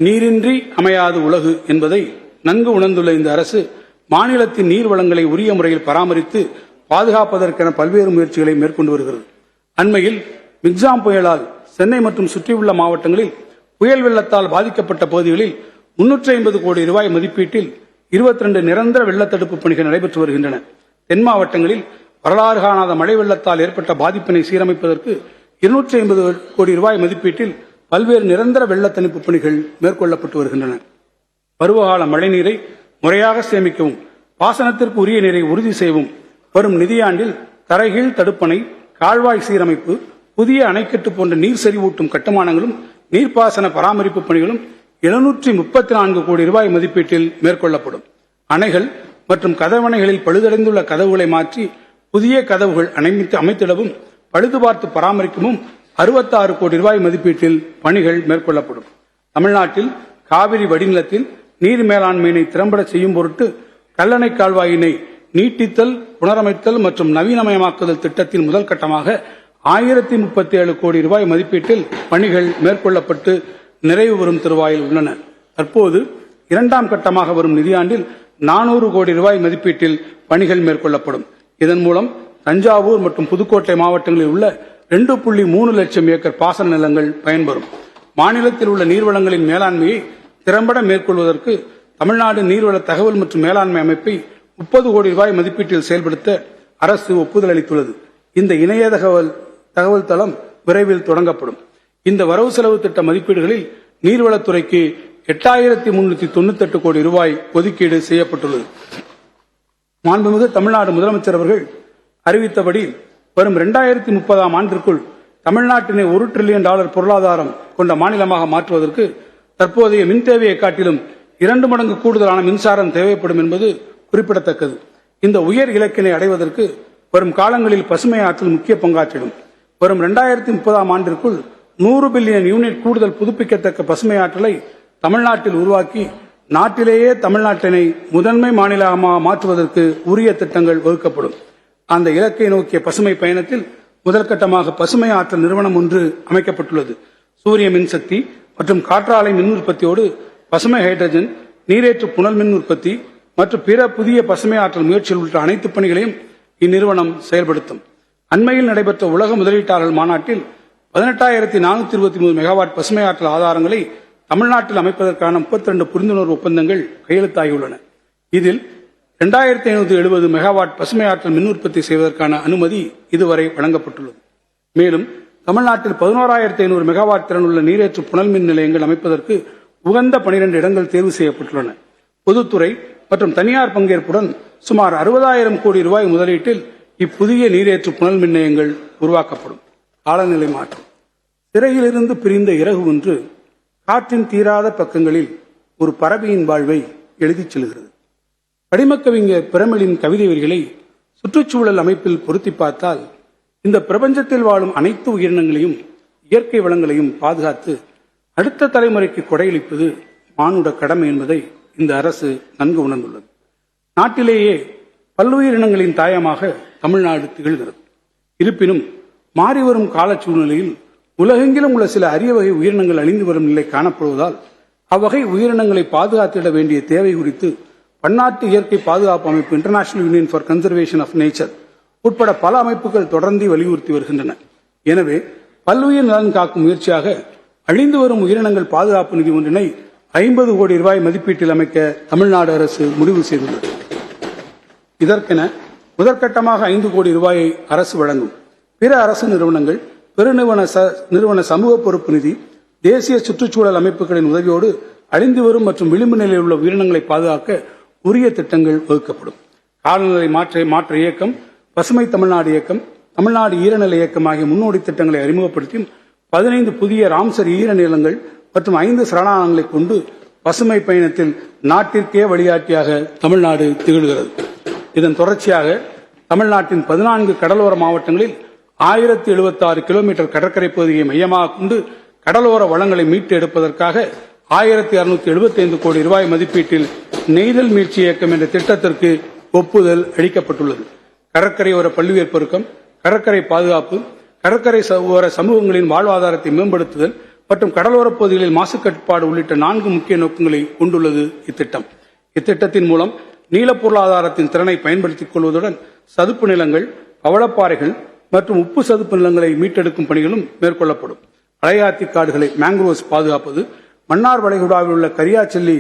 நீரின்றி அமையாது உலகு என்பதை நன்கு உணர்ந்துள்ள இந்த அரசு மாநிலத்தின் நீர் வளங்களை உரிய முறையில் பராமரித்து பாதுகாப்பதற்கென பல்வேறு முயற்சிகளை மேற்கொண்டு வருகிறது. அண்மையில் மிக்ஜாம் புயலால் சென்னை மற்றும் சுற்றியுள்ள மாவட்டங்களில் புயல் வெள்ளத்தால் பாதிக்கப்பட்ட பகுதிகளில் 350 கோடி ரூபாய் மதிப்பீட்டில் 22 நிரந்தர வெள்ள தடுப்பு பணிகள் நடைபெற்று வருகின்றன. தென் மாவட்டங்களில் வரலாறு காணாத மழை வெள்ளத்தால் ஏற்பட்ட பாதிப்பினை சீரமைப்பதற்கு 250 கோடி ரூபாய் மதிப்பீட்டில் பல்வேறு நிரந்தர வெள்ள தணிப்பு பணிகள் மேற்கொள்ளப்பட்டு வருகின்றன. பருவகால மழைநீரை முறையாக சேமிக்கவும் பாசனத்திற்கு உரிய நீரை உறுதி செய்யவும் வரும் நிதியாண்டில் தரைகீழ் தடுப்பணை, கால்வாய் சீரமைப்பு, புதிய அணைக்கட்டு போன்ற நீர் செறிவூட்டும் கட்டுமானங்களும் நீர்ப்பாசன பராமரிப்பு பணிகளும் 734 கோடி ரூபாய் மதிப்பீட்டில் மேற்கொள்ளப்படும். அணைகள் மற்றும் கதவணைகளில் பழுதடைந்துள்ள கதவுகளை மாற்றி புதிய கதவுகள் அமைத்திடவும் பழுது பார்த்து பராமரிக்கவும் 66 கோடி ரூபாய் மதிப்பீட்டில் பணிகள் மேற்கொள்ளப்படும். தமிழ்நாட்டில் காவிரி வடிநிலத்தில் நீர் மேலாண்மையினை திறம்பட செய்யும் பொருட்டு கல்லணை கால்வாயினை நீட்டித்தல், புனரமைத்தல் மற்றும் நவீனமயமாக்குதல் திட்டத்தின் முதல் கட்டமாக 1037 கோடி ரூபாய் மதிப்பீட்டில் பணிகள் மேற்கொள்ளப்பட்டு நிறைவு பெறும் தருவாயில் உள்ளன. தற்போது இரண்டாம் கட்டமாக வரும் நிதியாண்டில் 400 கோடி ரூபாய் மதிப்பீட்டில் பணிகள் மேற்கொள்ளப்படும். இதன் மூலம் தஞ்சாவூர் மற்றும் புதுக்கோட்டை மாவட்டங்களில் உள்ள 2.3 லட்சம் ஏக்கர் பாசன நிலங்கள் பயன்பெறும். மாநிலத்தில் உள்ள நீர்வளங்களின் மேலாண்மையை திறம்பட மேற்கொள்வதற்கு தமிழ்நாடு நீர்வள தகவல் மற்றும் மேலாண்மை அமைப்பை 30 கோடி ரூபாய் மதிப்பீட்டில் செயல்படுத்த அரசு ஒப்புதல் அளித்துள்ளது. இந்த இணைய தகவல் தளம் விரைவில் தொடங்கப்படும். இந்த வரவு செலவு திட்ட மதிப்பீடுகளில் நீர்வளத்துறைக்கு 8398 கோடி ரூபாய் ஒதுக்கீடு செய்யப்பட்டுள்ளது. மாண்புமிகு தமிழ்நாடு முதலமைச்சர் அவர்கள் அறிவித்தபடி வரும் 2030 ஆண்டிற்குள் தமிழ்நாட்டினை $1 டிரில்லியன் பொருளாதாரம் கொண்ட மாநிலமாக மாற்றுவதற்கு தற்போதைய மின் தேவையை காட்டிலும் 2 மடங்கு கூடுதலான மின்சாரம் தேவைப்படும் என்பது குறிப்பிடத்தக்கது. இந்த உயர் இலக்கினை அடைவதற்கு வரும் காலங்களில் பசுமை ஆற்றல் முக்கிய பங்காற்றிடும். வரும் 2030 ஆண்டிற்குள் 100 பில்லியன் யூனிட் கூடுதல் புதுப்பிக்கத்தக்க பசுமை ஆற்றலை தமிழ்நாட்டில் உருவாக்கி நாட்டிலேயே தமிழ்நாட்டினை முதன்மை மாநிலமாக மாற்றுவதற்கு உரிய திட்டங்கள் வகுக்கப்படும். அந்த இலக்கை நோக்கிய பசுமை பயணத்தில் முதற்கட்டமாக பசுமை ஆற்றல் நிறுவனம் ஒன்று அமைக்கப்பட்டுள்ளது. சூரிய மின்சக்தி மற்றும் காற்றாலை மின் உற்பத்தியோடு பசுமை ஹைட்ரஜன், நீரேற்று புனல் மின் உற்பத்தி மற்றும் பிற புதிய பசுமை ஆற்றல் முயற்சிகள் உள்ளிட்ட அனைத்து பணிகளையும் இந்நிறுவனம் செயல்படுத்தும். அண்மையில் நடைபெற்ற உலக முதலீட்டாளர்கள் மாநாட்டில் 18,423 மெகாவாட் பசுமை ஆற்றல் ஆதாரங்களை தமிழ்நாட்டில் அமைப்பதற்கான 32 புரிந்துணர்வு ஒப்பந்தங்கள் கையெழுத்தாகியுள்ளன. இதில் 2570 மெகாவாட் பசுமை ஆற்றல் மின் உற்பத்தி செய்வதற்கான அனுமதி இதுவரை வழங்கப்பட்டுள்ளது. மேலும் தமிழ்நாட்டில் 11,500 மெகாவாட் திறனுள்ள நீரேற்று புனல் மின் நிலையங்கள் அமைப்பதற்கு உகந்த 12 இடங்கள் தேர்வு செய்யப்பட்டுள்ளன. பொதுத்துறை மற்றும் தனியார் பங்கேற்புடன் சுமார் 60,000 கோடி ரூபாய் முதலீட்டில் இப்புதிய நீரேற்று புனல் மின் நிலையங்கள் உருவாக்கப்படும். காலநிலை மாற்றம். சிறையிலிருந்து பிரிந்த இறகு ஒன்று காற்றின் தீராத பக்கங்களில் ஒரு பறவையின் வாழ்வை எழுதிச் செல்கிறது. கடிமக்கவிஞர் பிரமிழின் கவிதை வரிகளை சுற்றுச்சூழல் அமைப்பில் பொருத்தி பார்த்தால் இந்த பிரபஞ்சத்தில் வாழும் அனைத்து உயிரினங்களையும் இயற்கை வளங்களையும் பாதுகாத்து அடுத்த தலைமுறைக்கு கொடையளிப்பது மானுட கடமை என்பதை இந்த அரசு நன்கு உணர்ந்துள்ளது. நாட்டிலேயே பல்லுயிரினங்களின் தாயமாக தமிழ்நாடு திகழ்கிறது. இருப்பினும் மாறிவரும் கால சூழ்நிலையில் உலகெங்கிலும் உள்ள சில அரிய வகை உயிரினங்கள் அழிந்து வரும் நிலை காணப்படுவதால் அவ்வகை உயிரினங்களை பாதுகாத்திட வேண்டிய தேவை குறித்து பன்னாட்டு இயற்கை பாதுகாப்பு அமைப்பு international union for conservation of nature உட்பட பல அமைப்புகள் தொடர்ந்து வலியுறுத்தி வருகின்றன. எனவே பல்லுயிர் நலன் காக்கும் முயற்சியாக அழிந்து வரும் உயிரினங்கள் பாதுகாப்பு நிதி ஒன்றினை 50 கோடி ரூபாய் மதிப்பீட்டில் அமைக்க தமிழ்நாடு அரசு முடிவு செய்துள்ளது. இதற்கென முதற்கட்டமாக 5 கோடி ரூபாயை அரசு வழங்கும். பிற அரசு நிறுவனங்கள், பெருநிறுவன சமூக பொறுப்பு நிதி, தேசிய சுற்றுச்சூழல் அமைப்புகளின் உதவியோடு அழிந்து வரும் மற்றும் விளிம்பு நிலையில் உள்ள உயிரினங்களை பாதுகாக்க உரிய திட்டங்கள் வகுக்கப்படும். காலநிலை மாற்ற இயக்கம், பசுமை தமிழ்நாடு இயக்கம், தமிழ்நாடு ஈரநில இயக்கம் ஆகிய முன்னோடி திட்டங்களை அறிமுகப்படுத்தி 15 புதிய ராம்சர் ஈரநிலங்கள் மற்றும் 5 சரணாலயங்களை கொண்டு பசுமை பயணத்தில் நாட்டிற்கே வழிகாட்டியாக தமிழ்நாடு திகழ்கிறது. இதன் தொடர்ச்சியாக தமிழ்நாட்டின் 14 கடலோர மாவட்டங்களில் 1076 கிலோமீட்டர் கடற்கரை பகுதியை மையமாக கொண்டு கடலோர வளங்களை மீட்டு எடுப்பதற்காக 1675 கோடி ரூபாய் மதிப்பீட்டில் நெய்தல் மீட்சி இயக்கம் என்ற திட்டத்திற்கு ஒப்புதல் அளிக்கப்பட்டுள்ளது. கடற்கரையோர பல்லுயிர் பெருக்கம், கடற்கரை பாதுகாப்பு, கடற்கரை ஓர சமூகங்களின் வாழ்வாதாரத்தை மேம்படுத்துதல் மற்றும் கடலோரப் பகுதிகளில் மாசு கட்டுப்பாடு உள்ளிட்ட 4 முக்கிய நோக்கங்களை கொண்டுள்ளது இத்திட்டம். இத்திட்டத்தின் மூலம் நீல பொருளாதாரத்தின் திறனை பயன்படுத்திக் கொள்வதுடன் சதுப்பு நிலங்கள், பவளப்பாறைகள் மற்றும் உப்பு சதுப்பு நிலங்களை மீட்டெடுக்கும் பணிகளும் மேற்கொள்ளப்படும். அலையாத்தி காடுகளை மேங்க்ரோவ்ஸ் பாதுகாப்பது, மன்னார் வளைகுடாவில் உள்ள கரியாச்செல்லி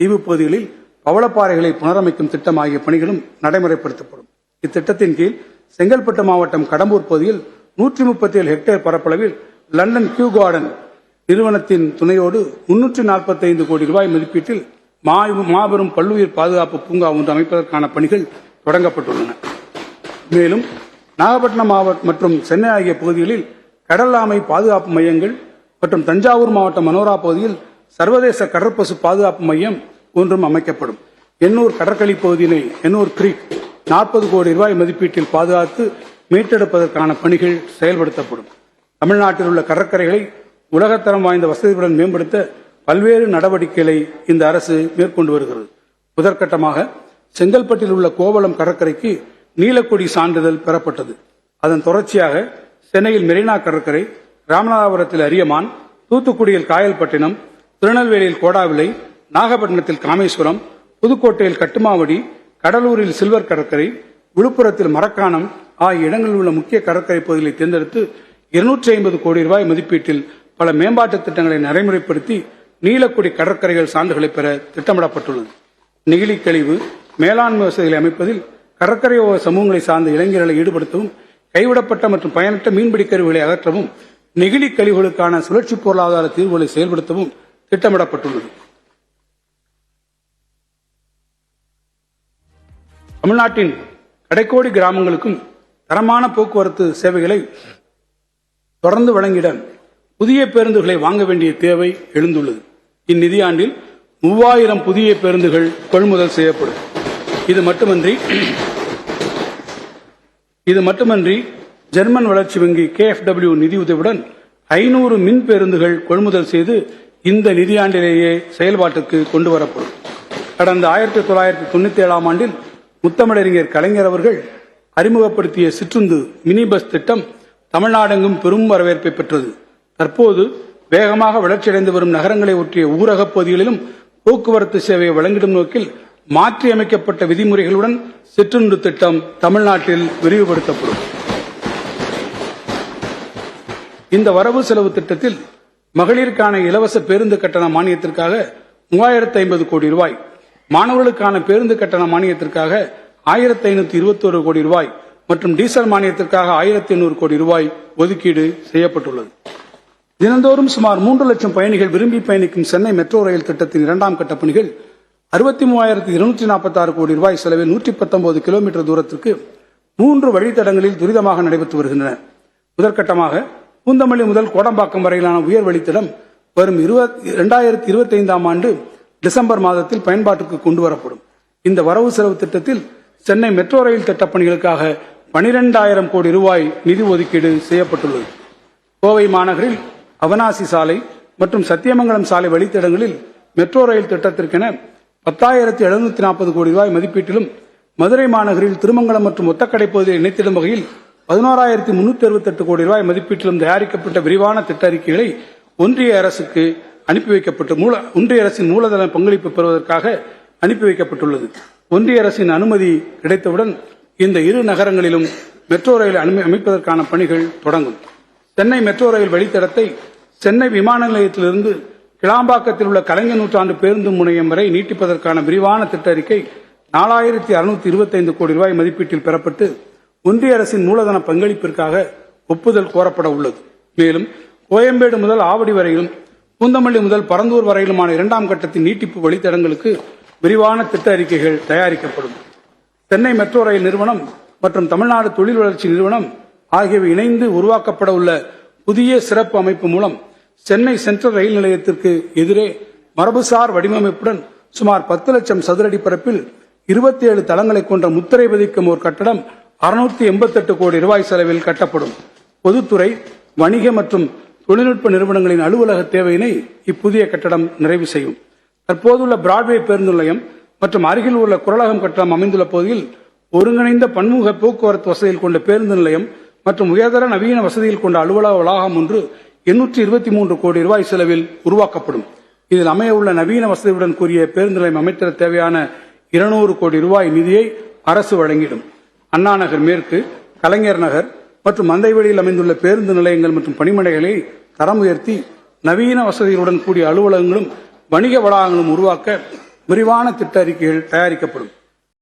தீவு பகுதிகளில் பவளப்பாறைகளை புனரமைக்கும் திட்டம் ஆகிய பணிகளும் நடைமுறைப்படுத்தப்படும். இத்திட்டத்தின் கீழ் செங்கல்பட்டு மாவட்டம் கடம்பூர் பகுதியில் 137 ஹெக்டேர் பரப்பளவில் லண்டன் கியூ கார்டன் நிறுவனத்தின் துணையோடு 345 கோடி ரூபாய் மதிப்பீட்டில் மாபெரும் பல்லுயிர் பாதுகாப்பு பூங்கா ஒன்று அமைப்பதற்கான பணிகள் தொடங்கப்பட்டுள்ளன. மேலும் நாகப்பட்டினம் மாவட்டம் மற்றும் சென்னை ஆகிய பகுதிகளில் கடல் ஆமை பாதுகாப்பு மையங்கள் மற்றும் தஞ்சாவூர் மாவட்டம் மனோரா பகுதியில் சர்வதேச கடற்பசு பாதுகாப்பு மையம் ஒன்றும் அமைக்கப்படும். எண்ணூர் கடற்கழி பகுதியினை எண்ணூர் கிரீக் 40 கோடி ரூபாய் மதிப்பீட்டில் பாதுகாத்து மீட்டெடுப்பதற்கான பணிகள் செயல்படுத்தப்படும். தமிழ்நாட்டில் உள்ள கடற்கரைகளை உலகத்தரம் வாய்ந்த வசதிகளுடன் மேம்படுத்த பல்வேறு நடவடிக்கைகளை இந்த அரசு மேற்கொண்டு வருகிறது. முதற்கட்டமாக செங்கல்பட்டில் உள்ள கோவளம் கடற்கரைக்கு நீலக்கொடி சான்றிதழ் பெறப்பட்டது. அதன் தொடர்ச்சியாக சென்னையில் மெரினா கடற்கரை, ராமநாதபுரத்தில் அரியமான், தூத்துக்குடியில் காயல்பட்டினம், திருநெல்வேலியில் கோடாவிளை, நாகப்பட்டினத்தில் காமேஸ்வரம், புதுக்கோட்டையில் கட்டுமாவடி, கடலூரில் சில்வர் கடற்கரை, விழுப்புரத்தில் மரக்காணம் ஆகிய இடங்களில் உள்ள முக்கிய கடற்கரை பகுதிகளை தேர்ந்தெடுத்து 250 கோடி ரூபாய் மதிப்பீட்டில் பல மேம்பாட்டு திட்டங்களை நடைமுறைப்படுத்தி நீலக்குடி கடற்கரைகள் சான்றுகளை பெற திட்டமிடப்பட்டுள்ளது. நெகிழி கழிவு மேலாண்மை வசதிகளை அமைப்பதில் கடற்கரை சமூகங்களை சார்ந்த இளைஞர்களை ஈடுபடுத்தவும், கைவிடப்பட்ட மற்றும் பயனற்ற மீன்பிடி கருவிகளை அகற்றவும், நெகிழி கழிவுகளுக்கான சுழற்சி பொருளாதார தீர்வுகளை செயல்படுத்தவும் திட்டமிடப்பட்டுள்ளது. தமிழ்நாட்டின் கடைக்கோடி கிராமங்களுக்கும் தரமான போக்குவரத்து சேவைகளை தொடர்ந்து வழங்கிட புதிய பேருந்துகளை வாங்க வேண்டிய தேவை எழுந்துள்ளது. இந்நிதியாண்டில் 3000 புதிய பேருந்துகள் கொள்முதல் செய்யப்படும். இது மட்டுமன்றி ஜெர்மன் வளர்ச்சி வங்கி KfW நிதியுதவியுடன் 500 மின் பேருந்துகள் கொள்முதல் செய்து இந்த நிதியாண்டிலேயே செயல்பாட்டுக்கு கொண்டு வரப்படும். கடந்த 1997ஆம் ஆண்டில் முத்தமிழறிஞர் கலைஞர் அவர்கள் அறிமுகப்படுத்திய சிற்றுந்து மினி பஸ் திட்டம் தமிழ்நாடெங்கும் பெரும் வரவேற்பை பெற்றது. தற்போது வேகமாக வளர்ச்சியடைந்து வரும் நகரங்களை ஒட்டிய ஊரகப் பகுதிகளிலும் போக்குவரத்து சேவையை வழங்கிடும் நோக்கில் மாற்றியமைக்கப்பட்ட விதிமுறைகளுடன் சிற்றுந்து திட்டம் தமிழ்நாட்டில் விரிவுபடுத்தப்படும். இந்த வரவு செலவு திட்டத்தில் மகளிருக்கான இலவச பேருந்து கட்டண மானியத்திற்காக 3050 கோடி ரூபாய், மாணவர்களுக்கான பேருந்து கட்டண மானியத்திற்காக 1521 கோடி ரூபாய் மற்றும் டீசல் மானியத்திற்காக 1800 கோடி ரூபாய் ஒதுக்கீடு செய்யப்பட்டுள்ளது. தினந்தோறும் சுமார் 3 லட்சம் பயணிகள் விரும்பி பயணிக்கும் சென்னை மெட்ரோ ரயில் திட்டத்தின் 2ஆம் கட்ட பணிகள் 63246 கோடி ரூபாய் செலவில் 119 கிலோமீட்டர் தூரத்திற்கு 3 வழித்தடங்களில் துரிதமாக நடைபெற்று வருகின்றன. முதற்கட்டமாக பூந்தமல்லி முதல் கோடம்பாக்கம் வரையிலான உயர் வழித்தடம் வரும் 2025ஆம் ஆண்டு டிசம்பர் மாதத்தில் பயன்பாட்டுக்கு கொண்டு வரப்படும். இந்த வரவு செலவு திட்டத்தில் சென்னை மெட்ரோ ரயில் திட்டப் பணிகளுக்காக 12000 கோடி ரூபாய் நிதி ஒதுக்கீடு செய்யப்பட்டுள்ளது. கோவை மாநகரில் அவனாசி சாலை மற்றும் சத்தியமங்கலம் சாலை வழித்தடங்களில் மெட்ரோ ரயில் திட்டத்திற்கென 10,740 கோடி ரூபாய் மதிப்பீட்டிலும், மதுரை மாநகரில் திருமங்கலம் மற்றும் ஒத்தக்கடை பகுதியை இணைத்திடும் வகையில் 11,368 கோடி ரூபாய் மதிப்பீட்டிலும் தயாரிக்கப்பட்ட விரிவான திட்ட அறிக்கைகளை ஒன்றிய அரசுக்கு அனுப்பி வைக்கப்பட்டு ஒன்றிய அரசின் மூலதன பங்களிப்பு பெறுவதற்காக அனுப்பி வைக்கப்பட்டுள்ளது. ஒன்றிய அரசின் அனுமதி கிடைத்தவுடன் இந்த இரு நகரங்களிலும் மெட்ரோ ரயில் அமைப்பதற்கான பணிகள் தொடங்கும். சென்னை மெட்ரோ ரயில் வழித்தடத்தை சென்னை விமான நிலையத்திலிருந்து கிளாம்பாக்கத்தில் உள்ள கலைஞர் நூற்றாண்டு பேருந்து முனையம் வரை நீட்டிப்பதற்கான விரிவான திட்ட அறிக்கை 4,625 கோடி ரூபாய் மதிப்பீட்டில் பெறப்பட்டு ஒன்றிய அரசின் மூலதன பங்களிப்பிற்காக ஒப்புதல் கோரப்பட உள்ளது. மேலும் கோயம்பேடு முதல் ஆவடி வரையிலும் பூந்தமல்லி முதல் பரந்தூர் வரையிலுமான 2ஆம் கட்டத்தின் நீட்டிப்பு வழித்தடங்களுக்கு விரிவான திட்ட அறிக்கைகள் தயாரிக்கப்படும். சென்னை மெட்ரோ ரயில் நிறுவனம் மற்றும் தமிழ்நாடு தொழில் வளர்ச்சி நிறுவனம் ஆகியவை இணைந்து உருவாக்கப்பட உள்ள புதிய சிறப்பு அமைப்பு மூலம் சென்னை சென்ட்ரல் ரயில் நிலையத்திற்கு எதிரே மரபுசார் வடிவமைப்புடன் சுமார் 10 லட்சம் சதுரடி பரப்பில் 27 தளங்களை கொண்ட முத்திரை பதிக்கும் ஒரு கட்டடம் 688 கோடி ரூபாய் செலவில் கட்டப்படும். பொதுத்துறை, வணிக மற்றும் தொழில்நுட்ப நிறுவனங்களின் அலுவலக தேவையினை இப்புதிய கட்டடம் நிறைவு செய்யும். தற்போதுள்ள பிராட்வே பேருந்து நிலையம் மற்றும் அருகில் உள்ள குரலகம் கட்டடம் அமைந்துள்ள பகுதியில் ஒருங்கிணைந்த பன்முக போக்குவரத்து வசதியில் கொண்ட பேருந்து நிலையம் மற்றும் உயர்தர நவீன வசதியில் கொண்ட அலுவலக வளாகம் ஒன்று 823 கோடி ரூபாய் செலவில் உருவாக்கப்படும். இதில் அமையவுள்ள நவீன வசதியுடன் கூடிய பேருந்து நிலையம் அமைத்திட தேவையான 200 கோடி ரூபாய் நிதியை அரசு வழங்கிடும். அண்ணா நகர் மேற்கு, கலைஞர் நகர் மற்றும் மந்தைவெளியில் அமைந்துள்ள பேருந்து நிலையங்கள் மற்றும் பணிமனைகளை தரம் உயர்த்தி நவீன வசதிகளுடன் கூடிய அலுவலகங்களும் வணிக வளாகங்களும் உருவாக்க விரிவான திட்ட அறிக்கைகள் தயாரிக்கப்படும்.